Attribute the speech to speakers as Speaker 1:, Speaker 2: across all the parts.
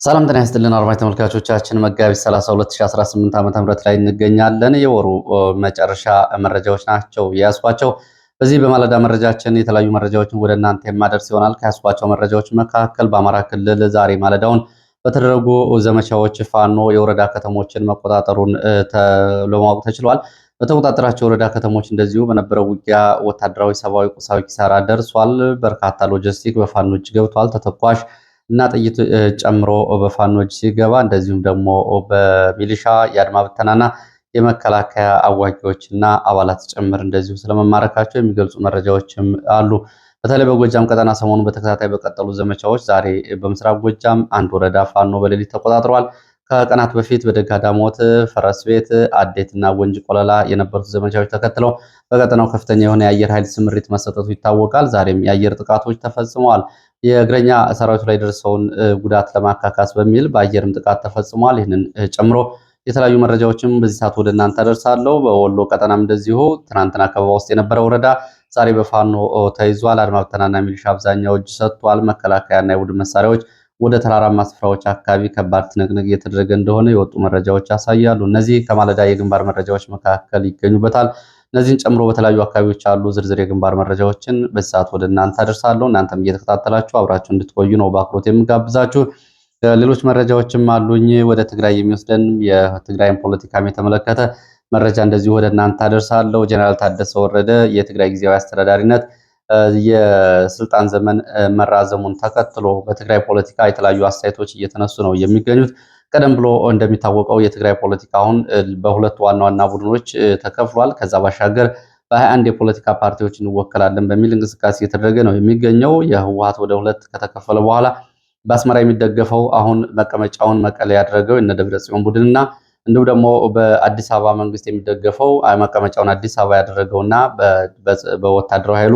Speaker 1: ሰላም ጤና ይስጥልን አድማጭ ተመልካቾቻችን መጋቢት 30 2018 ዓ.ም ላይ እንገኛለን። የወሩ መጨረሻ መረጃዎች ናቸው የያዝኳቸው። በዚህ በማለዳ መረጃችን የተለያዩ መረጃዎችን ወደ እናንተ የማደርስ ይሆናል። ከያዝኳቸው መረጃዎች መካከል በአማራ ክልል ዛሬ ማለዳውን በተደረጉ ዘመቻዎች ፋኖ የወረዳ ከተሞችን መቆጣጠሩን ለማወቅ ተችሏል። በተቆጣጠራቸው የወረዳ ከተሞች እንደዚሁ በነበረው ውጊያ ወታደራዊ፣ ሰብአዊ፣ ቁሳዊ ኪሳራ ደርሷል። በርካታ ሎጂስቲክ በፋኖ እጅ ገብቷል። ተተኳሽ እና ጥይት ጨምሮ በፋኖች ሲገባ እንደዚሁም ደግሞ በሚሊሻ የአድማ ብተናና የመከላከያ አዋጊዎች እና አባላት ጭምር እንደዚሁ ስለመማረካቸው የሚገልጹ መረጃዎችም አሉ። በተለይ በጎጃም ቀጠና ሰሞኑን በተከታታይ በቀጠሉ ዘመቻዎች ዛሬ በምስራቅ ጎጃም አንድ ወረዳ ፋኖ በሌሊት ተቆጣጥሯል። ከቀናት በፊት በደጋ ዳሞት፣ ፈረስ ቤት፣ አዴትና ወንጅ ቆለላ የነበሩት ዘመቻዎች ተከትለው በቀጠናው ከፍተኛ የሆነ የአየር ኃይል ስምሪት መሰጠቱ ይታወቃል። ዛሬም የአየር ጥቃቶች ተፈጽመዋል። የእግረኛ ሰራዊቱ ላይ ደርሰውን ጉዳት ለማካካስ በሚል በአየርም ጥቃት ተፈጽሟል። ይህንን ጨምሮ የተለያዩ መረጃዎችም በዚህ ሰዓት ወደ እናንተ አደርሳለሁ። በወሎ ቀጠናም እንደዚሁ ትናንትና ከበባ ውስጥ የነበረ ወረዳ ዛሬ በፋኖ ተይዟል። አድማ ብተናና ሚሊሻ አብዛኛው እጅ ሰጥቷል። መከላከያና የቡድን መሳሪያዎች ወደ ተራራማ ስፍራዎች አካባቢ ከባድ ትንቅንቅ እየተደረገ እንደሆነ የወጡ መረጃዎች ያሳያሉ። እነዚህ ከማለዳ የግንባር መረጃዎች መካከል ይገኙበታል። እነዚህን ጨምሮ በተለያዩ አካባቢዎች ያሉ ዝርዝር የግንባር መረጃዎችን በዚህ ሰዓት ወደ እናንተ አደርሳለሁ። እናንተም እየተከታተላችሁ አብራችሁ እንድትቆዩ ነው በአክብሮት የምጋብዛችሁ። ሌሎች መረጃዎችም አሉኝ። ወደ ትግራይ የሚወስደን የትግራይን ፖለቲካም የተመለከተ መረጃ እንደዚሁ ወደ እናንተ አደርሳለሁ። ጀነራል ታደሰ ወረደ የትግራይ ጊዜያዊ አስተዳዳሪነት የስልጣን ዘመን መራዘሙን ተከትሎ በትግራይ ፖለቲካ የተለያዩ አስተያየቶች እየተነሱ ነው የሚገኙት። ቀደም ብሎ እንደሚታወቀው የትግራይ ፖለቲካ አሁን በሁለት ዋና ዋና ቡድኖች ተከፍሏል። ከዛ ባሻገር በ21 የፖለቲካ ፓርቲዎች እንወከላለን በሚል እንቅስቃሴ እየተደረገ ነው የሚገኘው። የህወሓት ወደ ሁለት ከተከፈለ በኋላ በአስመራ የሚደገፈው አሁን መቀመጫውን መቀሌ ያደረገው የነ ደብረጽዮን ቡድንና እንዲሁም ደግሞ በአዲስ አበባ መንግስት የሚደገፈው መቀመጫውን አዲስ አበባ ያደረገውና በወታደራዊ ኃይሉ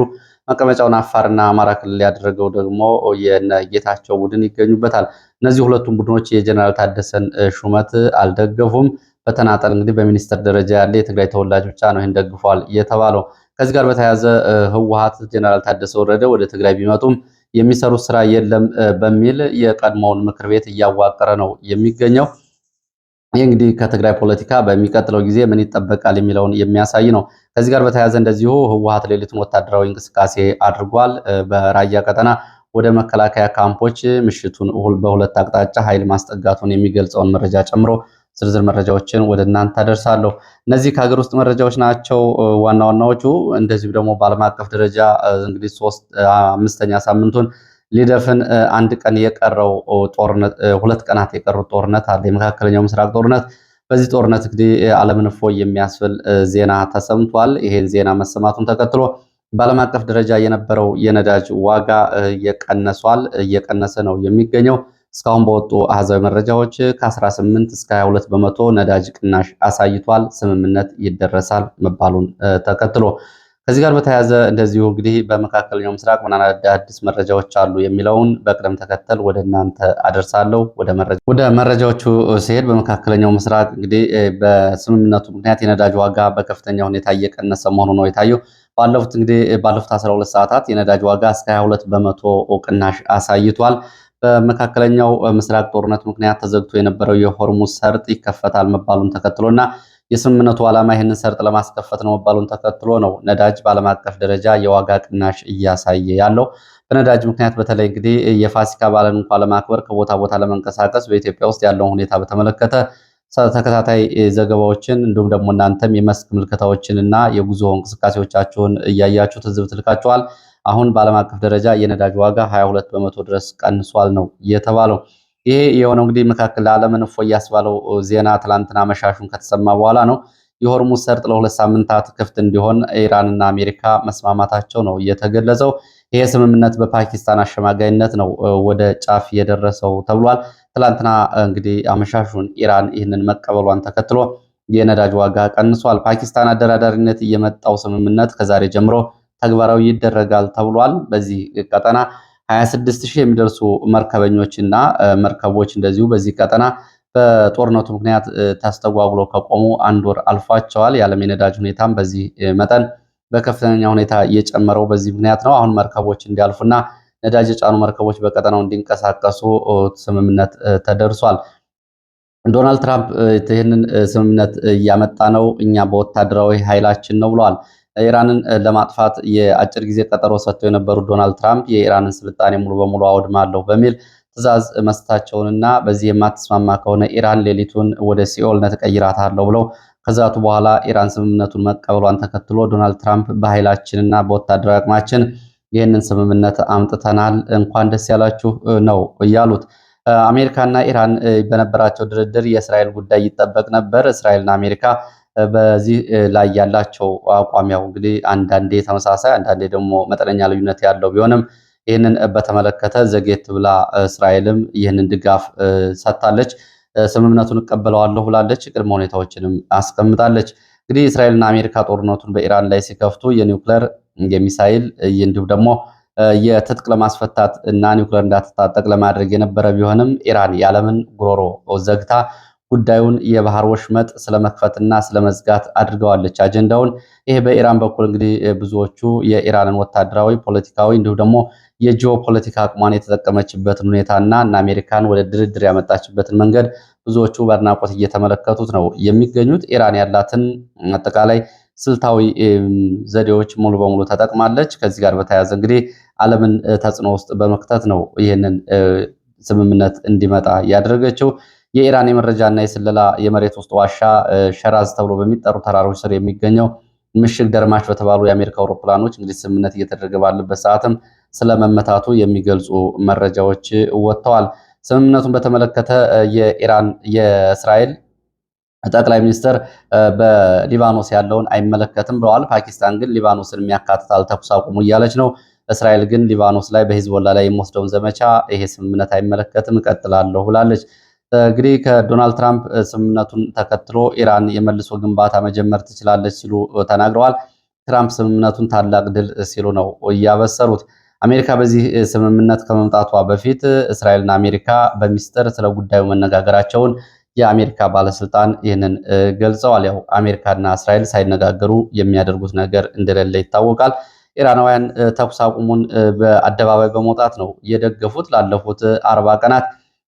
Speaker 1: መቀመጫውን አፋርና አማራ ክልል ያደረገው ደግሞ የጌታቸው ቡድን ይገኙበታል። እነዚህ ሁለቱም ቡድኖች የጀነራል ታደሰን ሹመት አልደገፉም። በተናጠል እንግዲህ በሚኒስትር ደረጃ ያለ የትግራይ ተወላጅ ብቻ ነው ይህን ደግፏል የተባለው። ከዚህ ጋር በተያያዘ ህወሓት ጀነራል ታደሰ ወረደ ወደ ትግራይ ቢመጡም የሚሰሩት ስራ የለም በሚል የቀድሞውን ምክር ቤት እያዋቀረ ነው የሚገኘው። ይህ እንግዲህ ከትግራይ ፖለቲካ በሚቀጥለው ጊዜ ምን ይጠበቃል የሚለውን የሚያሳይ ነው። ከዚህ ጋር በተያያዘ እንደዚሁ ህወሓት ሌሊቱን ወታደራዊ እንቅስቃሴ አድርጓል። በራያ ቀጠና ወደ መከላከያ ካምፖች ምሽቱን በሁለት አቅጣጫ ኃይል ማስጠጋቱን የሚገልጸውን መረጃ ጨምሮ ዝርዝር መረጃዎችን ወደ እናንተ አደርሳለሁ። እነዚህ ከሀገር ውስጥ መረጃዎች ናቸው ዋና ዋናዎቹ። እንደዚሁ ደግሞ በዓለም አቀፍ ደረጃ እንግዲህ አምስተኛ ሳምንቱን ሊደፍን አንድ ቀን የቀረው ጦርነት፣ ሁለት ቀናት የቀሩት ጦርነት አለ፣ የመካከለኛው ምስራቅ ጦርነት። በዚህ ጦርነት እንግዲህ ዓለምን እፎይ የሚያስብል ዜና ተሰምቷል። ይሄን ዜና መሰማቱን ተከትሎ በዓለም አቀፍ ደረጃ የነበረው የነዳጅ ዋጋ እየቀነሰ ነው የሚገኘው። እስካሁን በወጡ አሃዛዊ መረጃዎች ከ18 እስከ 22 በመቶ ነዳጅ ቅናሽ አሳይቷል። ስምምነት ይደረሳል መባሉን ተከትሎ ከዚህ ጋር በተያያዘ እንደዚሁ እንግዲህ በመካከለኛው ምስራቅ ምን አዲስ መረጃዎች አሉ የሚለውን በቅደም ተከተል ወደ እናንተ አደርሳለሁ። ወደ መረጃዎቹ ሲሄድ በመካከለኛው ምስራቅ እንግዲህ በስምምነቱ ምክንያት የነዳጅ ዋጋ በከፍተኛ ሁኔታ እየቀነሰ መሆኑ ነው የታየው። ባለፉት 12 ሰዓታት የነዳጅ ዋጋ እስከ 22 በመቶ ቅናሽ አሳይቷል። በመካከለኛው ምስራቅ ጦርነት ምክንያት ተዘግቶ የነበረው የሆርሙዝ ሰርጥ ይከፈታል መባሉን ተከትሎና የስምምነቱ ዓላማ ይህንን ሰርጥ ለማስከፈት ነው መባሉን ተከትሎ ነው ነዳጅ በዓለም አቀፍ ደረጃ የዋጋ ቅናሽ እያሳየ ያለው። በነዳጅ ምክንያት በተለይ እንግዲህ የፋሲካ በዓልን እንኳን ለማክበር ከቦታ ቦታ ለመንቀሳቀስ በኢትዮጵያ ውስጥ ያለውን ሁኔታ በተመለከተ ተከታታይ ዘገባዎችን እንዲሁም ደግሞ እናንተም የመስክ ምልከታዎችን እና የጉዞ እንቅስቃሴዎቻችሁን እያያችሁ ትዝብት ልካችኋል። አሁን በዓለም አቀፍ ደረጃ የነዳጅ ዋጋ 22 በመቶ ድረስ ቀንሷል ነው የተባለው። ይሄ የሆነው እንግዲህ መካከል ለዓለምን እፎይ ያስባለው ዜና ትላንትና መሻሹን ከተሰማ በኋላ ነው። የሆርሙዝ ሰርጥ ለ2 ሳምንታት ክፍት እንዲሆን ኢራንና አሜሪካ መስማማታቸው ነው የተገለጸው። ይሄ ስምምነት በፓኪስታን አሸማጋይነት ነው ወደ ጫፍ የደረሰው ተብሏል። ትላንትና እንግዲህ አመሻሹን ኢራን ይህንን መቀበሏን ተከትሎ የነዳጅ ዋጋ ቀንሷል። ፓኪስታን አደራዳሪነት የመጣው ስምምነት ከዛሬ ጀምሮ ተግባራዊ ይደረጋል ተብሏል። በዚህ ቀጠና 26000 የሚደርሱ መርከበኞችና መርከቦች እንደዚሁ በዚህ ቀጠና በጦርነቱ ምክንያት ተስተጓጉሎ ከቆሙ አንድ ወር አልፏቸዋል። የዓለም የነዳጅ ሁኔታም በዚህ መጠን በከፍተኛ ሁኔታ እየጨመረው በዚህ ምክንያት ነው። አሁን መርከቦች እንዲያልፉና ነዳጅ የጫኑ መርከቦች በቀጠናው እንዲንቀሳቀሱ ስምምነት ተደርሷል። ዶናልድ ትራምፕ ይህንን ስምምነት እያመጣ ነው እኛ በወታደራዊ ኃይላችን ነው ብለዋል። ኢራንን ለማጥፋት የአጭር ጊዜ ቀጠሮ ሰጥተው የነበሩት ዶናልድ ትራምፕ የኢራንን ስልጣኔ ሙሉ በሙሉ አውድማለሁ በሚል ትዕዛዝ መስጠታቸውንና በዚህ የማትስማማ ከሆነ ኢራን ሌሊቱን ወደ ሲኦልነት እቀይራታለሁ ብለው ከዛቱ በኋላ ኢራን ስምምነቱን መቀበሏን ተከትሎ ዶናልድ ትራምፕ በኃይላችንና በወታደራዊ አቅማችን ይህንን ስምምነት አምጥተናል፣ እንኳን ደስ ያላችሁ ነው እያሉት። አሜሪካና ኢራን በነበራቸው ድርድር የእስራኤል ጉዳይ ይጠበቅ ነበር። እስራኤልና አሜሪካ በዚህ ላይ ያላቸው አቋም ያው እንግዲህ አንዳንዴ ተመሳሳይ አንዳንዴ ደግሞ መጠነኛ ልዩነት ያለው ቢሆንም ይህንን በተመለከተ ዘጌት ብላ እስራኤልም ይህንን ድጋፍ ሰጥታለች። ስምምነቱን እቀበለዋለሁ ብላለች። ቅድመ ሁኔታዎችንም አስቀምጣለች። እንግዲህ እስራኤልና አሜሪካ ጦርነቱን በኢራን ላይ ሲከፍቱ የኒውክሌር የሚሳይል እንዲሁም ደግሞ የትጥቅ ለማስፈታት እና ኒውክሌር እንዳትታጠቅ ለማድረግ የነበረ ቢሆንም ኢራን የዓለምን ጉሮሮ ዘግታ ጉዳዩን የባህር ወሽመጥ ስለመክፈትና ስለመዝጋት አድርገዋለች አጀንዳውን። ይሄ በኢራን በኩል እንግዲህ ብዙዎቹ የኢራንን ወታደራዊ፣ ፖለቲካዊ እንዲሁም ደግሞ የጂኦፖለቲካ አቅሟን የተጠቀመችበትን ሁኔታና እና አሜሪካን ወደ ድርድር ያመጣችበትን መንገድ ብዙዎቹ በአድናቆት እየተመለከቱት ነው የሚገኙት። ኢራን ያላትን አጠቃላይ ስልታዊ ዘዴዎች ሙሉ በሙሉ ተጠቅማለች። ከዚህ ጋር በተያያዘ እንግዲህ ዓለምን ተጽዕኖ ውስጥ በመክተት ነው ይህንን ስምምነት እንዲመጣ ያደረገችው። የኢራን የመረጃና የስለላ የመሬት ውስጥ ዋሻ ሸራዝ ተብሎ በሚጠሩ ተራሮች ስር የሚገኘው ምሽግ ደርማሽ በተባሉ የአሜሪካ አውሮፕላኖች እንግዲህ ስምምነት እየተደረገ ባለበት ሰዓትም ስለመመታቱ የሚገልጹ መረጃዎች ወጥተዋል። ስምምነቱን በተመለከተ የእስራኤል ጠቅላይ ሚኒስትር በሊባኖስ ያለውን አይመለከትም ብለዋል። ፓኪስታን ግን ሊባኖስን የሚያካትታል ተኩስ አቁሙ እያለች ነው። እስራኤል ግን ሊባኖስ ላይ በሂዝቦላ ላይ የሚወስደውን ዘመቻ ይሄ ስምምነት አይመለከትም እቀጥላለሁ ብላለች። እንግዲህ ከዶናልድ ትራምፕ ስምምነቱን ተከትሎ ኢራን የመልሶ ግንባታ መጀመር ትችላለች ሲሉ ተናግረዋል። ትራምፕ ስምምነቱን ታላቅ ድል ሲሉ ነው እያበሰሩት። አሜሪካ በዚህ ስምምነት ከመምጣቷ በፊት እስራኤልና አሜሪካ በሚስጥር ስለ ጉዳዩ መነጋገራቸውን የአሜሪካ ባለስልጣን ይህንን ገልጸዋል። ያው አሜሪካና እስራኤል ሳይነጋገሩ የሚያደርጉት ነገር እንደሌለ ይታወቃል። ኢራናውያን ተኩስ አቁሙን በአደባባይ በመውጣት ነው የደገፉት። ላለፉት 40 ቀናት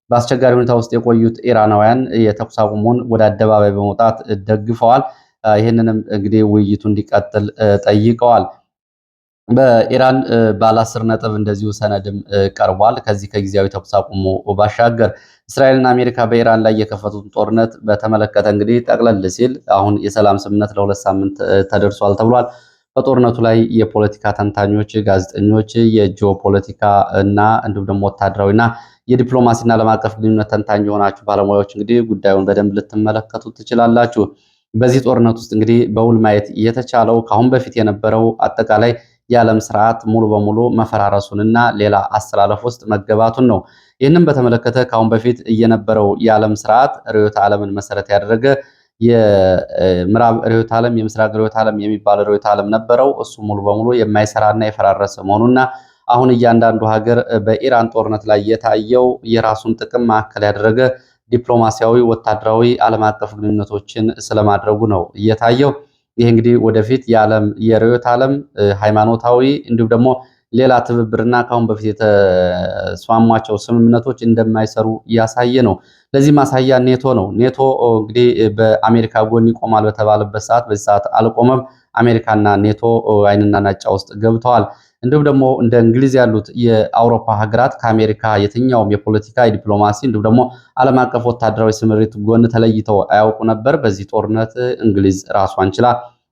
Speaker 1: በአስቸጋሪ ሁኔታ ውስጥ የቆዩት ኢራናውያን የተኩስ አቁሙን ወደ አደባባይ በመውጣት ደግፈዋል። ይህንንም እንግዲህ ውይይቱ እንዲቀጥል ጠይቀዋል። በኢራን ባለ 10 ነጥብ እንደዚሁ ሰነድም ቀርቧል። ከዚህ ከጊዜያዊ ተኩስ አቁሙ ባሻገር እስራኤልና አሜሪካ በኢራን ላይ የከፈቱትን ጦርነት በተመለከተ እንግዲህ ጠቅለል ሲል አሁን የሰላም ስምምነት ለ2 ሳምንት ተደርሷል ተብሏል። በጦርነቱ ላይ የፖለቲካ ተንታኞች፣ ጋዜጠኞች፣ የጂኦፖለቲካ እና እንዲሁም ደግሞ ወታደራዊና የዲፕሎማሲና ዓለም አቀፍ ግንኙነት ተንታኝ የሆናችሁ ባለሙያዎች እንግዲህ ጉዳዩን በደንብ ልትመለከቱ ትችላላችሁ። በዚህ ጦርነት ውስጥ እንግዲህ በውል ማየት የተቻለው ከአሁን በፊት የነበረው አጠቃላይ የዓለም ስርዓት ሙሉ በሙሉ መፈራረሱንና ሌላ አስተላለፍ ውስጥ መገባቱን ነው። ይህንም በተመለከተ ከአሁን በፊት የነበረው የዓለም ስርዓት ርዕዮተ ዓለምን መሰረት ያደረገ የምዕራብ ርዕዮተ ዓለም፣ የምስራቅ ርዕዮተ ዓለም የሚባል ርዕዮተ ዓለም ነበረው። እሱ ሙሉ በሙሉ የማይሰራና የፈራረሰ መሆኑና አሁን እያንዳንዱ ሀገር በኢራን ጦርነት ላይ የታየው የራሱን ጥቅም ማዕከል ያደረገ ዲፕሎማሲያዊ፣ ወታደራዊ፣ ዓለም አቀፍ ግንኙነቶችን ስለማድረጉ ነው እየታየው። ይህ እንግዲህ ወደፊት የዓለም የርዕዮተ ዓለም ሃይማኖታዊ እንዲሁም ደግሞ ሌላ ትብብርና ከአሁን በፊት የተስማሟቸው ስምምነቶች እንደማይሰሩ እያሳየ ነው። ለዚህ ማሳያ ኔቶ ነው። ኔቶ እንግዲህ በአሜሪካ ጎን ይቆማል በተባለበት ሰዓት በዚህ ሰዓት አልቆመም። አሜሪካና ኔቶ አይንና ናጫ ውስጥ ገብተዋል። እንዲሁም ደግሞ እንደ እንግሊዝ ያሉት የአውሮፓ ሀገራት ከአሜሪካ የትኛውም የፖለቲካ የዲፕሎማሲ እንዲሁም ደግሞ ዓለም አቀፍ ወታደራዊ ስምሪት ጎን ተለይተው አያውቁ ነበር። በዚህ ጦርነት እንግሊዝ ራሷን ችላ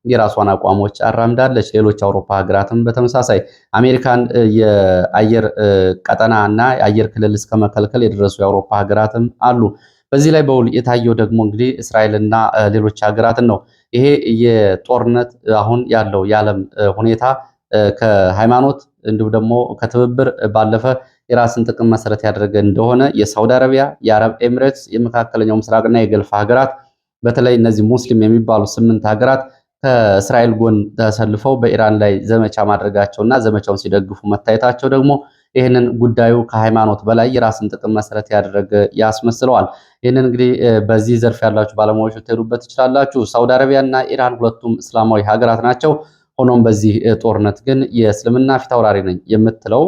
Speaker 1: የራሷን አቋሞች አራምዳለች። ሌሎች አውሮፓ ሀገራትም በተመሳሳይ አሜሪካን የአየር ቀጠና እና የአየር ክልል እስከ መከልከል የደረሱ የአውሮፓ ሀገራትም አሉ። በዚህ ላይ በውል የታየው ደግሞ እንግዲህ እስራኤልና ሌሎች ሀገራትን ነው። ይሄ የጦርነት አሁን ያለው የዓለም ሁኔታ ከሃይማኖት እንዲሁም ደግሞ ከትብብር ባለፈ የራስን ጥቅም መሰረት ያደረገ እንደሆነ የሳውዲ አረቢያ፣ የአረብ ኤሚሬትስ፣ የመካከለኛው ምስራቅና የገልፍ ሀገራት በተለይ እነዚህ ሙስሊም የሚባሉ 8 ሀገራት ከእስራኤል ጎን ተሰልፈው በኢራን ላይ ዘመቻ ማድረጋቸውና ዘመቻውን ሲደግፉ መታየታቸው ደግሞ ይህንን ጉዳዩ ከሃይማኖት በላይ የራስን ጥቅም መሰረት ያደረገ ያስመስለዋል። ይህንን እንግዲህ በዚህ ዘርፍ ያላችሁ ባለሙያዎች ልትሄዱበት ትችላላችሁ። ሳውዲ አረቢያና ኢራን ሁለቱም እስላማዊ ሀገራት ናቸው። ሆኖም በዚህ ጦርነት ግን የእስልምና ፊታውራሪ ነኝ የምትለው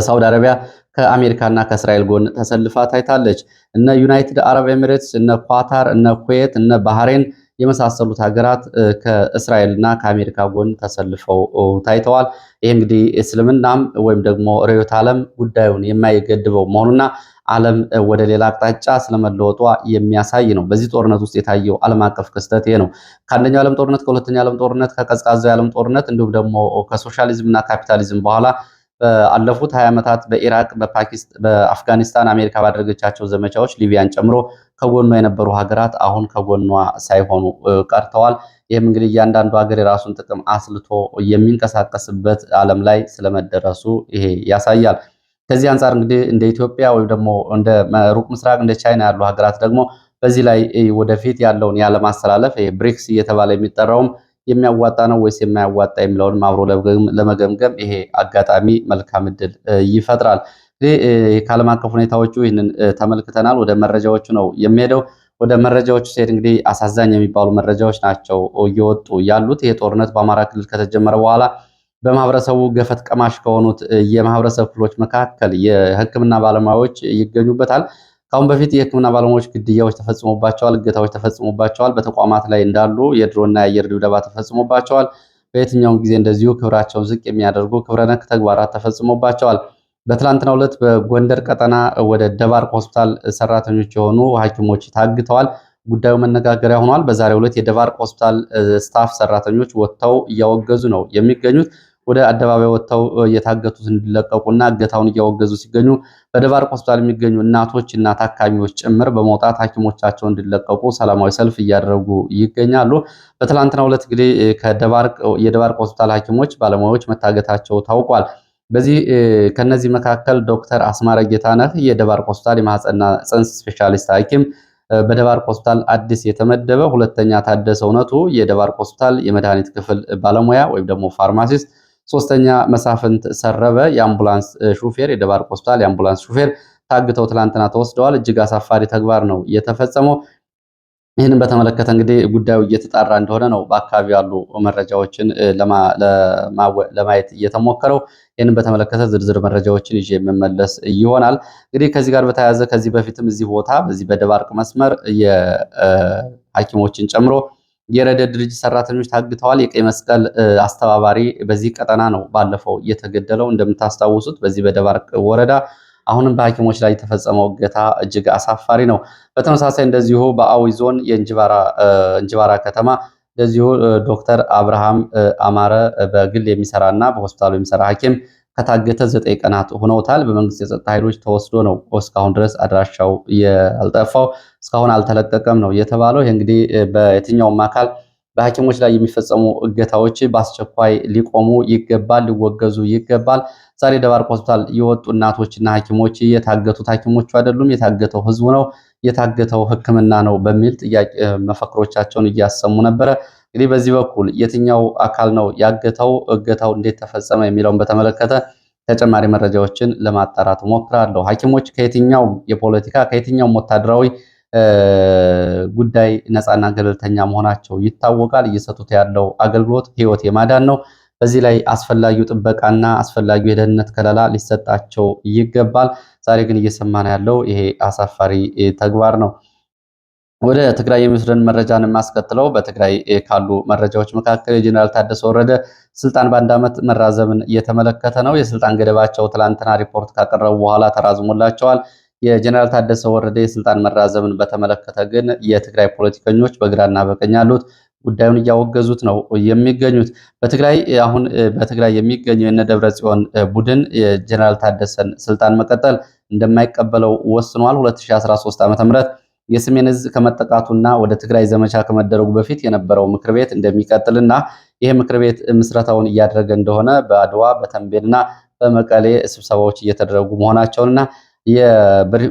Speaker 1: ሳውዲ አረቢያ ከአሜሪካና ከእስራኤል ጎን ተሰልፋ ታይታለች። እነ ዩናይትድ አረብ ኤሚሬትስ፣ እነ ኳታር፣ እነ ኩዌት፣ እነ ባህሬን የመሳሰሉት ሀገራት ከእስራኤልና ከአሜሪካ ጎን ተሰልፈው ታይተዋል። ይህ እንግዲህ እስልምናም ወይም ደግሞ ርዕዮተ ዓለም ጉዳዩን የማይገድበው መሆኑና ዓለም ወደ ሌላ አቅጣጫ ስለመለወጧ የሚያሳይ ነው። በዚህ ጦርነት ውስጥ የታየው ዓለም አቀፍ ክስተት ይሄ ነው። ከአንደኛው ዓለም ጦርነት፣ ከሁለተኛው ዓለም ጦርነት፣ ከቀዝቃዛው የዓለም ጦርነት እንዲሁም ደግሞ ከሶሻሊዝም እና ካፒታሊዝም በኋላ በአለፉት 20 ዓመታት በኢራቅ፣ በአፍጋኒስታን አሜሪካ ባደረገቻቸው ዘመቻዎች ሊቢያን ጨምሮ ከጎኗ የነበሩ ሀገራት አሁን ከጎኗ ሳይሆኑ ቀርተዋል። ይህም እንግዲህ እያንዳንዱ ሀገር የራሱን ጥቅም አስልቶ የሚንቀሳቀስበት ዓለም ላይ ስለመደረሱ ይሄ ያሳያል። ከዚህ አንጻር እንግዲህ እንደ ኢትዮጵያ ወይም ደግሞ እንደ ሩቅ ምስራቅ እንደ ቻይና ያሉ ሀገራት ደግሞ በዚህ ላይ ወደፊት ያለውን ያለማስተላለፍ ይሄ ብሪክስ እየተባለ የሚጠራውም የሚያዋጣ ነው ወይስ የማያዋጣ የሚለውንም አብሮ ለመገምገም ይሄ አጋጣሚ መልካም እድል ይፈጥራል። ከዓለም አቀፍ ሁኔታዎቹ ይህንን ተመልክተናል። ወደ መረጃዎቹ ነው የሚሄደው። ወደ መረጃዎቹ ሲሄድ እንግዲህ አሳዛኝ የሚባሉ መረጃዎች ናቸው እየወጡ ያሉት። ይሄ ጦርነት በአማራ ክልል ከተጀመረ በኋላ በማህበረሰቡ ገፈት ቀማሽ ከሆኑት የማህበረሰብ ክፍሎች መካከል የሕክምና ባለሙያዎች ይገኙበታል። ከአሁን በፊት የሕክምና ባለሙያዎች ግድያዎች ተፈጽሞባቸዋል፣ እገታዎች ተፈጽሞባቸዋል። በተቋማት ላይ እንዳሉ የድሮና የአየር ድብደባ ተፈጽሞባቸዋል። በየትኛውም ጊዜ እንደዚሁ ክብራቸውን ዝቅ የሚያደርጉ ክብረነክ ተግባራት ተፈጽሞባቸዋል። በትላንትናው ዕለት በጎንደር ቀጠና ወደ ደባርቅ ሆስፒታል ሰራተኞች የሆኑ ሐኪሞች ታግተዋል። ጉዳዩ መነጋገሪያ ሆኗል። በዛሬው ዕለት የደባርቅ ሆስፒታል ስታፍ ሰራተኞች ወጥተው እያወገዙ ነው የሚገኙት። ወደ አደባባይ ወጥተው የታገቱት እንዲለቀቁና እገታውን እያወገዙ ሲገኙ በደባርቅ ሆስፒታል የሚገኙ እናቶች እና ታካሚዎች ጭምር በመውጣት ሐኪሞቻቸው እንዲለቀቁ ሰላማዊ ሰልፍ እያደረጉ ይገኛሉ። በትላንትናው ዕለት እንግዲህ የደባርቅ ሆስፒታል ሐኪሞች ባለሙያዎች መታገታቸው ታውቋል። ከነዚህ መካከል ዶክተር አስማረ ጌታነህ የደባርቅ ሆስፒታል የማህፀንና ጽንስ ስፔሻሊስት ሐኪም በደባርቅ ሆስፒታል አዲስ የተመደበ፣ ሁለተኛ ታደሰ እውነቱ የደባርቅ ሆስፒታል የመድኃኒት ክፍል ባለሙያ ወይም ደግሞ ፋርማሲስት፣ ሶስተኛ መሳፍንት ሰረበ የአምቡላንስ ሹፌር የደባርቅ ሆስፒታል የአምቡላንስ ሹፌር ታግተው ትላንትና ተወስደዋል። እጅግ አሳፋሪ ተግባር ነው የተፈጸመው። ይህንን በተመለከተ እንግዲህ ጉዳዩ እየተጣራ እንደሆነ ነው በአካባቢው ያሉ መረጃዎችን ለማየት እየተሞከረው። ይህንን በተመለከተ ዝርዝር መረጃዎችን ይዤ የምመለስ ይሆናል። እንግዲህ ከዚህ ጋር በተያያዘ ከዚህ በፊትም እዚህ ቦታ በዚህ በደባርቅ መስመር የሐኪሞችን ጨምሮ የረድኤት ድርጅት ሰራተኞች ታግተዋል። የቀይ መስቀል አስተባባሪ በዚህ ቀጠና ነው ባለፈው እየተገደለው። እንደምታስታውሱት በዚህ በደባርቅ ወረዳ አሁንም በሐኪሞች ላይ የተፈጸመው እገታ እጅግ አሳፋሪ ነው። በተመሳሳይ እንደዚሁ በአዊ ዞን የእንጅባራ ከተማ እንደዚሁ ዶክተር አብርሃም አማረ በግል የሚሰራና በሆስፒታሉ የሚሰራ ሐኪም ከታገተ 9 ቀናት ሆነውታል። በመንግስት የጸጥታ ኃይሎች ተወስዶ ነው እስካሁን ድረስ አድራሻው ያልጠፋው፣ እስካሁን አልተለቀቀም ነው የተባለው። ይህ እንግዲህ በየትኛውም አካል በሐኪሞች ላይ የሚፈጸሙ እገታዎች በአስቸኳይ ሊቆሙ ይገባል፣ ሊወገዙ ይገባል። ዛሬ ደባርቅ ሆስፒታል የወጡ እናቶችና ሐኪሞች የታገቱት ሐኪሞቹ አይደሉም፣ የታገተው ህዝቡ ነው፣ የታገተው ሕክምና ነው በሚል ጥያቄ መፈክሮቻቸውን እያሰሙ ነበረ። እንግዲህ በዚህ በኩል የትኛው አካል ነው ያገተው፣ እገታው እንዴት ተፈጸመ የሚለውን በተመለከተ ተጨማሪ መረጃዎችን ለማጣራት ሞክራለሁ። ሐኪሞች ከየትኛውም የፖለቲካ ከየትኛውም ወታደራዊ ጉዳይ ነፃና ገለልተኛ መሆናቸው ይታወቃል። እየሰጡት ያለው አገልግሎት ህይወት የማዳን ነው። በዚህ ላይ አስፈላጊው ጥበቃና አስፈላጊው የደህንነት ከለላ ሊሰጣቸው ይገባል። ዛሬ ግን እየሰማን ያለው ይሄ አሳፋሪ ተግባር ነው። ወደ ትግራይ የሚወስደን መረጃን የማስከትለው በትግራይ ካሉ መረጃዎች መካከል የጀነራል ታደሰ ወረደ ስልጣን በአንድ ዓመት መራዘምን እየተመለከተ ነው። የስልጣን ገደባቸው ትላንትና ሪፖርት ካቀረቡ በኋላ ተራዝሞላቸዋል። የጀነራል ታደሰ ወረደ የስልጣን መራዘምን በተመለከተ ግን የትግራይ ፖለቲከኞች በግራና በቀኝ ያሉት ጉዳዩን እያወገዙት ነው የሚገኙት። በትግራይ የሚገኘው የነ ደብረ ጽዮን ቡድን የጀነራል ታደሰን ስልጣን መቀጠል እንደማይቀበለው ወስኗል። 2013 ዓ.ም የሰሜን ዕዝ ከመጠቃቱና ወደ ትግራይ ዘመቻ ከመደረጉ በፊት የነበረው ምክር ቤት እንደሚቀጥልና ይህ ምክር ቤት ምስረታውን እያደረገ እንደሆነ በአድዋ በተንቤንና በመቀሌ ስብሰባዎች እየተደረጉ መሆናቸውንና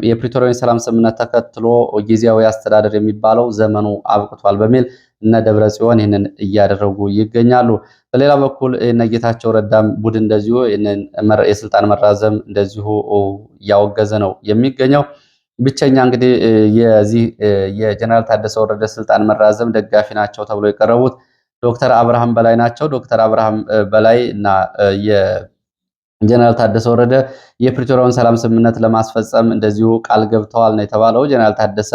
Speaker 1: የፕሪቶሪያን ሰላም ስምምነት ተከትሎ ጊዜያዊ አስተዳደር የሚባለው ዘመኑ አብቅቷል በሚል እነ ደብረ ጽዮን ይህንን እያደረጉ ይገኛሉ። በሌላ በኩል እነ ጌታቸው ረዳም ቡድን እንደዚሁ የስልጣን መራዘም እንደዚሁ እያወገዘ ነው የሚገኘው። ብቸኛ እንግዲህ የዚህ የጀነራል ታደሰ ወረደ ስልጣን መራዘም ደጋፊ ናቸው ተብሎ የቀረቡት ዶክተር አብርሃም በላይ ናቸው። ዶክተር አብርሃም በላይ እና ጀነራል ታደሰ ወረደ የፕሪቶሪያውን ሰላም ስምምነት ለማስፈጸም እንደዚሁ ቃል ገብተዋል ነው የተባለው። ጀነራል ታደሰ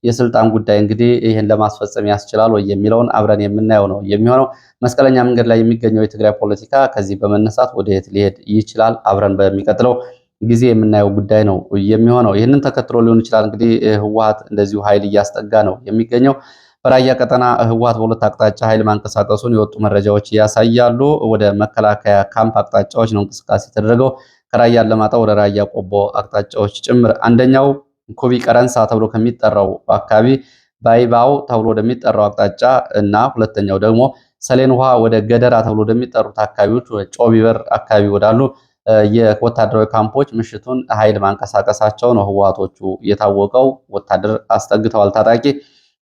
Speaker 1: የስልጣን ጉዳይ እንግዲህ ይህን ለማስፈጸም ያስችላል ወይ የሚለውን አብረን የምናየው ነው የሚሆነው። መስቀለኛ መንገድ ላይ የሚገኘው የትግራይ ፖለቲካ ከዚህ በመነሳት ወደ የት ሊሄድ ይችላል? አብረን በሚቀጥለው ጊዜ የምናየው ጉዳይ ነው የሚሆነው። ይህንን ተከትሎ ሊሆን ይችላል እንግዲህ ህወሓት እንደዚሁ ኃይል እያስጠጋ ነው የሚገኘው። በራያ ቀጠና ህወሓት በሁለት አቅጣጫ ኃይል ማንቀሳቀሱን የወጡ መረጃዎች ያሳያሉ። ወደ መከላከያ ካምፕ አቅጣጫዎች ነው እንቅስቃሴ የተደረገው፣ ከራያ አላማጣ ወደ ራያ ቆቦ አቅጣጫዎች ጭምር። አንደኛው ኩቢ ቀረንሳ ተብሎ ከሚጠራው አካባቢ ባይባው ተብሎ ወደሚጠራው አቅጣጫ እና ሁለተኛው ደግሞ ሰሌን ውሃ ወደ ገደራ ተብሎ ወደሚጠሩት አካባቢዎች ጮቢበር አካባቢ ወዳሉ የወታደራዊ ካምፖች ምሽቱን ኃይል ማንቀሳቀሳቸው ነው ህወሓቶቹ የታወቀው። ወታደር አስጠግተዋል ታጣቂ።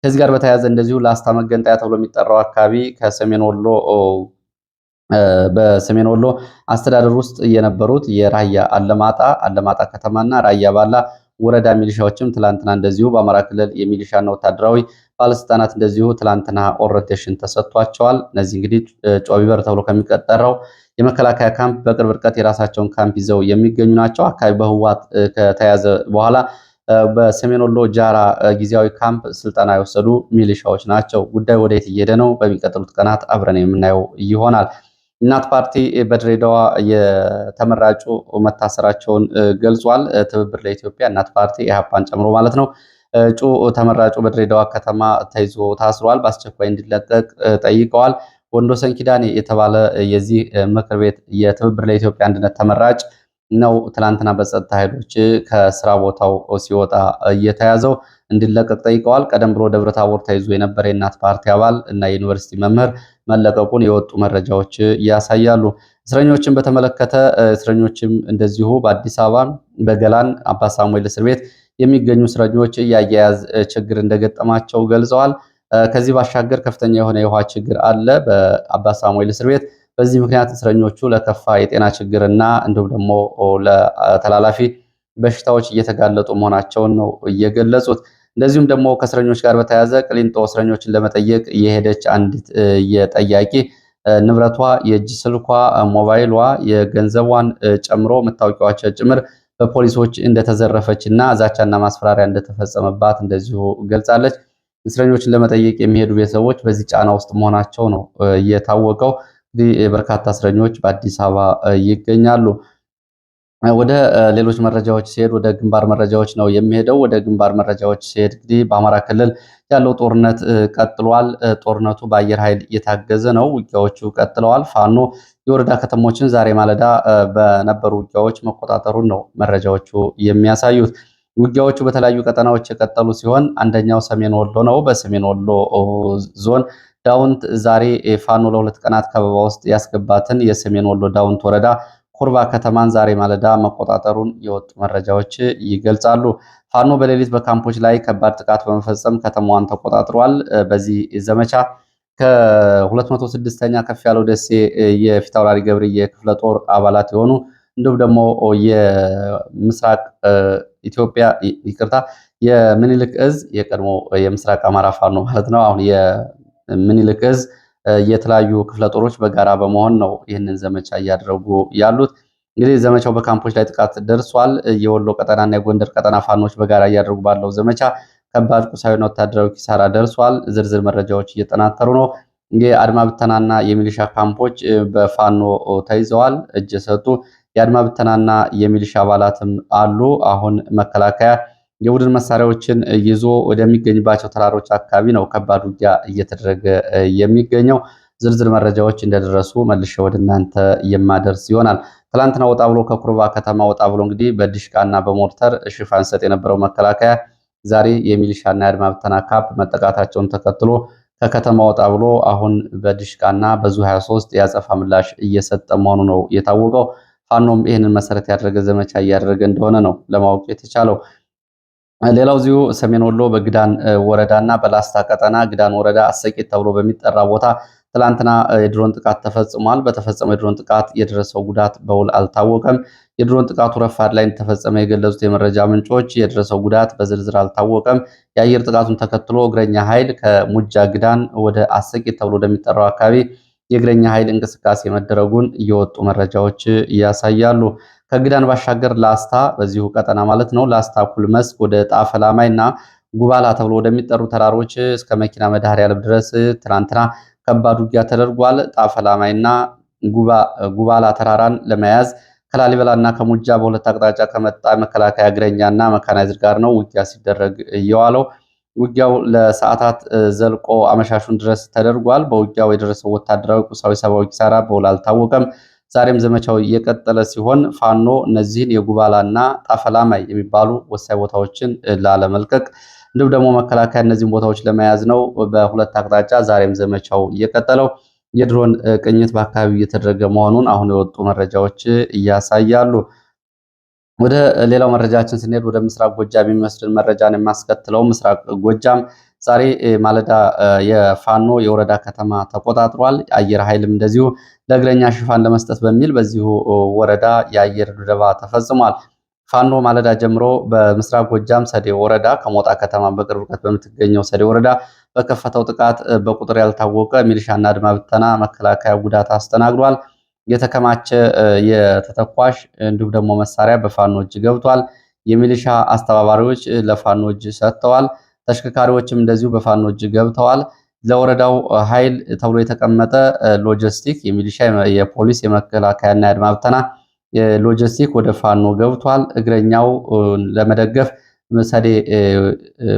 Speaker 1: ከዚህ ጋር በተያያዘ እንደዚሁ ላስታ መገንጠያ ተብሎ የሚጠራው አካባቢ በሰሜን ወሎ አስተዳደር ውስጥ የነበሩት የራያ አለማጣ ከተማና ራያ ባላ ወረዳ ሚሊሻዎችም ትላንትና እንደዚሁ በአማራ ክልል የሚሊሻና ወታደራዊ ባለስልጣናት እንደዚሁ ትላንትና ኦሪንቴሽን ተሰጥቷቸዋል። እነዚህ እንግዲህ ጮቢበር ተብሎ ከሚቀጠራው የመከላከያ ካምፕ በቅርብ ርቀት የራሳቸውን ካምፕ ይዘው የሚገኙ ናቸው። አካባቢ በህወሓት ከተያዘ በኋላ በሰሜን ወሎ ጃራ ጊዜያዊ ካምፕ ስልጠና የወሰዱ ሚሊሻዎች ናቸው። ጉዳዩ ወደየት እየሄደ ነው? በሚቀጥሉት ቀናት አብረን የምናየው ይሆናል። እናት ፓርቲ በድሬዳዋ የተመራጩ መታሰራቸውን ገልጿል። ትብብር ለኢትዮጵያ እናት ፓርቲ ኢህአፓን ጨምሮ ማለት ነው። እጩ ተመራጩ በድሬዳዋ ከተማ ተይዞ ታስሯል። በአስቸኳይ እንዲለቀቅ ጠይቀዋል። ወንዶሰን ኪዳኔ የተባለ የዚህ ምክር ቤት የትብብር ለኢትዮጵያ አንድነት ተመራጭ ነው ትላንትና በጸጥታ ኃይሎች ከስራ ቦታው ሲወጣ እየተያዘው እንዲለቀቅ ጠይቀዋል። ቀደም ብሎ ደብረ ታቦር ተይዞ የነበረ የእናት ፓርቲ አባል እና የዩኒቨርሲቲ መምህር መለቀቁን የወጡ መረጃዎች ያሳያሉ። እስረኞችን በተመለከተ እስረኞችም እንደዚሁ በአዲስ አበባ በገላን አባ ሳሙኤል እስር ቤት የሚገኙ እስረኞች የአያያዝ ችግር እንደገጠማቸው ገልጸዋል። ከዚህ ባሻገር ከፍተኛ የሆነ የውሃ ችግር አለ በአባ ሳሙኤል እስር ቤት። በዚህ ምክንያት እስረኞቹ ለከፋ የጤና ችግርና እንዲሁም ደግሞ ለተላላፊ በሽታዎች እየተጋለጡ መሆናቸውን ነው እየገለጹት። እንደዚሁም ደግሞ ከእስረኞች ጋር በተያያዘ ቅሊንጦ እስረኞችን ለመጠየቅ የሄደች አንዲት የጠያቂ ንብረቷ፣ የእጅ ስልኳ፣ ሞባይሏ፣ የገንዘቧን ጨምሮ መታወቂያዎች ጭምር በፖሊሶች እንደተዘረፈች እና ዛቻና ማስፈራሪያ እንደተፈጸመባት እንደዚሁ ገልጻለች። እስረኞችን ለመጠየቅ የሚሄዱ ቤተሰቦች በዚህ ጫና ውስጥ መሆናቸው ነው የታወቀው። በርካታ እስረኞች በአዲስ አበባ ይገኛሉ። ወደ ሌሎች መረጃዎች ሲሄድ ወደ ግንባር መረጃዎች ነው የሚሄደው። ወደ ግንባር መረጃዎች ሲሄድ እንግዲህ በአማራ ክልል ያለው ጦርነት ቀጥሏል። ጦርነቱ በአየር ኃይል እየታገዘ ነው። ውጊያዎቹ ቀጥለዋል። ፋኖ የወረዳ ከተሞችን ዛሬ ማለዳ በነበሩ ውጊያዎች መቆጣጠሩን ነው መረጃዎቹ የሚያሳዩት። ውጊያዎቹ በተለያዩ ቀጠናዎች የቀጠሉ ሲሆን አንደኛው ሰሜን ወሎ ነው። በሰሜን ወሎ ዞን ዳውንት ዛሬ ፋኖ ለሁለት ቀናት ከበባ ውስጥ ያስገባትን የሰሜን ወሎ ዳውንት ወረዳ ኩርባ ከተማን ዛሬ ማለዳ መቆጣጠሩን የወጡ መረጃዎች ይገልጻሉ። ፋኖ በሌሊት በካምፖች ላይ ከባድ ጥቃት በመፈጸም ከተማዋን ተቆጣጥሯል። በዚህ ዘመቻ ከ206ኛ ከፍ ያለው ደሴ የፊታውራሪ ገብርዬ ክፍለ ጦር አባላት የሆኑ እንዲሁም ደግሞ የምስራቅ ኢትዮጵያ የምኒልክ እዝ የቀድሞ የምስራቅ አማራ ፋኖ ማለት ነው። አሁን የምኒልክ እዝ የተለያዩ ክፍለ ጦሮች በጋራ በመሆን ነው ይህንን ዘመቻ እያደረጉ ያሉት። እንግዲህ ዘመቻው በካምፖች ላይ ጥቃት ደርሷል። የወሎ ቀጠናና የጎንደር ቀጠና ፋኖች በጋራ እያደረጉ ባለው ዘመቻ ከባድ ቁሳዊና ወታደራዊ ኪሳራ ደርሷል። ዝርዝር መረጃዎች እየጠናከሩ ነው። የአድማ ብተናና የሚሊሻ ካምፖች በፋኖ ተይዘዋል። እጅ የሰጡ የአድማ ብተናና የሚሊሻ አባላትም አሉ። አሁን መከላከያ የቡድን መሳሪያዎችን ይዞ ወደሚገኝባቸው ተራሮች አካባቢ ነው ከባድ ውጊያ እየተደረገ የሚገኘው። ዝርዝር መረጃዎች እንደደረሱ መልሼ ወደ እናንተ የማደርስ ይሆናል። ትላንትና ወጣ ብሎ ከኩርባ ከተማ ወጣ ብሎ እንግዲህ በዲሽቃና በሞርተር ሽፋን ሰጥ የነበረው መከላከያ ዛሬ የሚሊሻና የአድማ ብተና ካምፕ መጠቃታቸውን ተከትሎ ከከተማ ወጣ ብሎ አሁን በዲሽቃና በዙ 23 የአጸፋ ምላሽ እየሰጠ መሆኑ ነው የታወቀው። ፋኖም ይህንን መሰረት ያደረገ ዘመቻ እያደረገ እንደሆነ ነው ለማወቅ የተቻለው። ሌላው እዚሁ ሰሜን ወሎ በግዳን ወረዳና በላስታ ቀጠና ግዳን ወረዳ አሰቂት ተብሎ በሚጠራ ቦታ ትላንትና የድሮን ጥቃት ተፈጽሟል። በተፈጸመው የድሮን ጥቃት የደረሰው ጉዳት በውል አልታወቀም። የድሮን ጥቃቱ ረፋድ ላይ እንደተፈጸመ የገለጹት የመረጃ ምንጮች የደረሰው ጉዳት በዝርዝር አልታወቀም። የአየር ጥቃቱን ተከትሎ እግረኛ ኃይል ከሙጃ ግዳን ወደ አሰቂት ተብሎ ወደሚጠራው አካባቢ የእግረኛ ኃይል እንቅስቃሴ መደረጉን እየወጡ መረጃዎች ያሳያሉ። ከግዳን ባሻገር ላስታ በዚሁ ቀጠና ማለት ነው ላስታ ኩልመስክ ወደ ጣፈላማይና ጉባላ ተብሎ ወደሚጠሩ ተራሮች እስከ መኪና መድኃኔዓለም ድረስ ትናንትና ከባድ ውጊያ ተደርጓል። ጣፈላማይና ጉባላ ተራራን ለመያዝ ከላሊበላና ከሙጃ በሁለት አቅጣጫ ከመጣ መከላከያ እግረኛና መካናይዝድ ጋር ነው ውጊያ ሲደረግ እየዋለው። ውጊያው ለሰዓታት ዘልቆ አመሻሹን ድረስ ተደርጓል። በውጊያው የደረሰው ወታደራዊ፣ ቁሳዊ፣ ሰብአዊ ኪሳራ በውል አልታወቀም። ዛሬም ዘመቻው እየቀጠለ ሲሆን ፋኖ እነዚህን የጉባላና ጣፈላማይ የሚባሉ ወሳኝ ቦታዎችን ላለመልቀቅ እንዲሁም ደግሞ መከላከያ እነዚህን ቦታዎች ለመያዝ ነው በሁለት አቅጣጫ ዛሬም ዘመቻው እየቀጠለው። የድሮን ቅኝት በአካባቢው እየተደረገ መሆኑን አሁን የወጡ መረጃዎች እያሳያሉ። ወደ ሌላው መረጃችን ስንሄድ ወደ ምስራቅ ጎጃም የሚወስድን መረጃን የማስከትለው ምስራቅ ጎጃም ዛሬ ማለዳ የፋኖ የወረዳ ከተማ ተቆጣጥሯል። አየር ኃይልም እንደዚሁ ለእግረኛ ሽፋን ለመስጠት በሚል በዚሁ ወረዳ የአየር ድብደባ ተፈጽሟል። ፋኖ ማለዳ ጀምሮ በምስራቅ ጎጃም ሰዴ ወረዳ ከሞጣ ከተማ በቅርብ ርቀት በምትገኘው ሰዴ ወረዳ በከፈተው ጥቃት በቁጥር ያልታወቀ ሚሊሻና አድማ ብተና መከላከያ ጉዳት አስተናግዷል። የተከማቸ የተተኳሽ እንዲሁም ደግሞ መሳሪያ በፋኖ እጅ ገብቷል። የሚሊሻ አስተባባሪዎች ለፋኖ እጅ ሰጥተዋል። ተሽከርካሪዎችም እንደዚሁ በፋኖ እጅ ገብተዋል። ለወረዳው ኃይል ተብሎ የተቀመጠ ሎጂስቲክ የሚሊሻ፣ የፖሊስ፣ የመከላከያና የአድማ ብተና ሎጂስቲክ ወደ ፋኖ ገብቷል። እግረኛው ለመደገፍ ሰዴ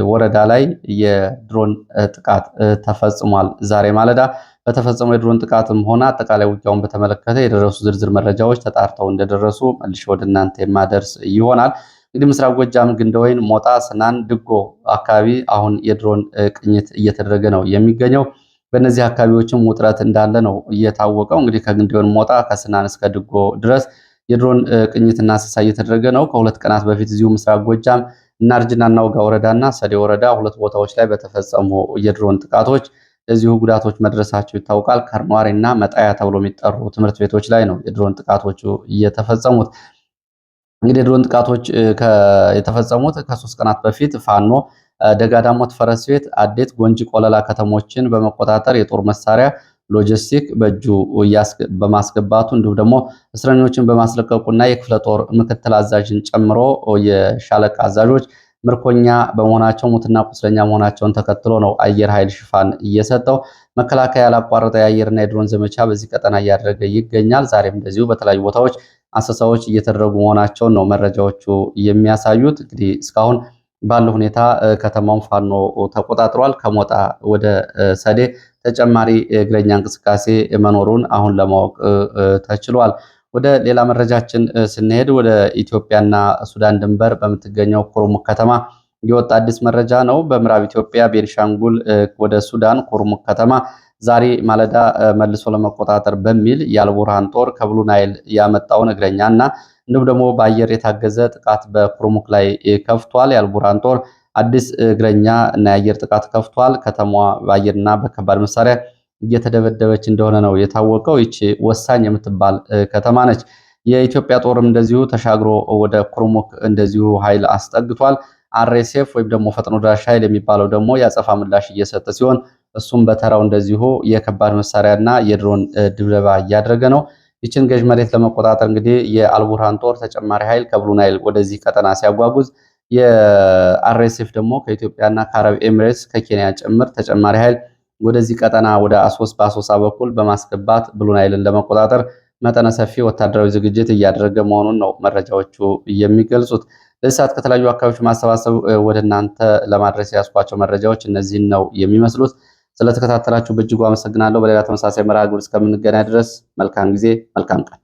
Speaker 1: ወረዳ ላይ የድሮን ጥቃት ተፈጽሟል። ዛሬ ማለዳ በተፈጸመው የድሮን ጥቃትም ሆነ አጠቃላይ ውጊያውን በተመለከተ የደረሱ ዝርዝር መረጃዎች ተጣርተው እንደደረሱ መልሼ ወደ እናንተ የማደርስ ይሆናል። እንግዲህ ምስራቅ ጎጃም ግንደወይን፣ ሞጣ፣ ስናን፣ ድጎ አካባቢ አሁን የድሮን ቅኝት እየተደረገ ነው የሚገኘው። በእነዚህ አካባቢዎችም ውጥረት እንዳለ ነው እየታወቀው። እንግዲህ ከግንደወይን ሞጣ፣ ከስናን እስከ ድጎ ድረስ የድሮን ቅኝትና አሰሳ እየተደረገ ነው። ከሁለት ቀናት በፊት እዚሁ ምስራቅ ጎጃም እናርጅና እናውጋ ወረዳና ሰዴ ወረዳ ሁለት ቦታዎች ላይ በተፈጸሙ የድሮን ጥቃቶች እዚሁ ጉዳቶች መድረሳቸው ይታወቃል። ከርኗሪና መጣያ ተብሎ የሚጠሩ ትምህርት ቤቶች ላይ ነው የድሮን ጥቃቶቹ እየተፈጸሙት። እንግዲህ የድሮን ጥቃቶች የተፈጸሙት ከ3 ቀናት በፊት ፋኖ ደጋዳሞት፣ ፈረስ ቤት፣ አዴት፣ ጎንጂ፣ ቆለላ ከተሞችን በመቆጣጠር የጦር መሳሪያ ሎጂስቲክ በእጁ በማስገባቱ እንዲሁም ደግሞ እስረኞችን በማስለቀቁና የክፍለ ጦር ምክትል አዛዥን ጨምሮ የሻለቃ አዛዦች ምርኮኛ በመሆናቸው ሙትና ቁስለኛ መሆናቸውን ተከትሎ ነው አየር ኃይል ሽፋን እየሰጠው። መከላከያ ያላቋረጠ የአየርና የድሮን ዘመቻ በዚህ ቀጠና እያደረገ ይገኛል። ዛሬም እንደዚሁ በተለያዩ ቦታዎች አሰሳዎች እየተደረጉ መሆናቸውን ነው መረጃዎቹ የሚያሳዩት። እንግዲህ እስካሁን ባለው ሁኔታ ከተማውን ፋኖ ተቆጣጥሯል። ከሞጣ ወደ ሰዴ ተጨማሪ እግረኛ እንቅስቃሴ መኖሩን አሁን ለማወቅ ተችሏል። ወደ ሌላ መረጃችን ስንሄድ ወደ ኢትዮጵያና ሱዳን ድንበር በምትገኘው ኩርሙክ ከተማ የወጣ አዲስ መረጃ ነው። በምዕራብ ኢትዮጵያ ቤንሻንጉል ወደ ሱዳን ኩርሙክ ከተማ ዛሬ ማለዳ መልሶ ለመቆጣጠር በሚል የአልቡርሃን ጦር ከብሉ ናይል ያመጣውን እግረኛ እና እንዲሁም ደግሞ በአየር የታገዘ ጥቃት በኩርሙክ ላይ ከፍቷል። የአልቡርሃን ጦር አዲስ እግረኛ እና የአየር ጥቃት ከፍቷል። ከተማዋ በአየርና በከባድ መሳሪያ እየተደበደበች እንደሆነ ነው የታወቀው። ይቺ ወሳኝ የምትባል ከተማ ነች። የኢትዮጵያ ጦርም እንደዚሁ ተሻግሮ ወደ ኩርሙክ እንደዚሁ ኃይል አስጠግቷል። አርኤስኤፍ ወይም ደግሞ ፈጥኖ ደራሽ ኃይል የሚባለው ደግሞ የአጸፋ ምላሽ እየሰጠ ሲሆን እሱም በተራው እንደዚሁ የከባድ መሳሪያና የድሮን ድብደባ እያደረገ ነው። ይችን ገዥ መሬት ለመቆጣጠር እንግዲህ የአልቡርሃን ጦር ተጨማሪ ኃይል ከብሉ ናይል ወደዚህ ቀጠና ሲያጓጉዝ የአርኤስኤፍ ደግሞ ከኢትዮጵያና ከአረብ ኤሚሬትስ ከኬንያ ጭምር ተጨማሪ ኃይል ወደዚህ ቀጠና ወደ በአሶሳ በኩል በማስገባት ብሉ ናይልን ለመቆጣጠር መጠነ ሰፊ ወታደራዊ ዝግጅት እያደረገ መሆኑን ነው መረጃዎቹ የሚገልጹት። ለዚህ ሰዓት ከተለያዩ አካባቢዎች ማሰባሰብ ወደ እናንተ ለማድረስ ያስኳቸው መረጃዎች እነዚህን ነው የሚመስሉት። ስለተከታተላችሁ በእጅጉ አመሰግናለሁ። በሌላ ተመሳሳይ መርሃ ግብር እስከምንገናኝ ድረስ መልካም ጊዜ፣ መልካም ቀን።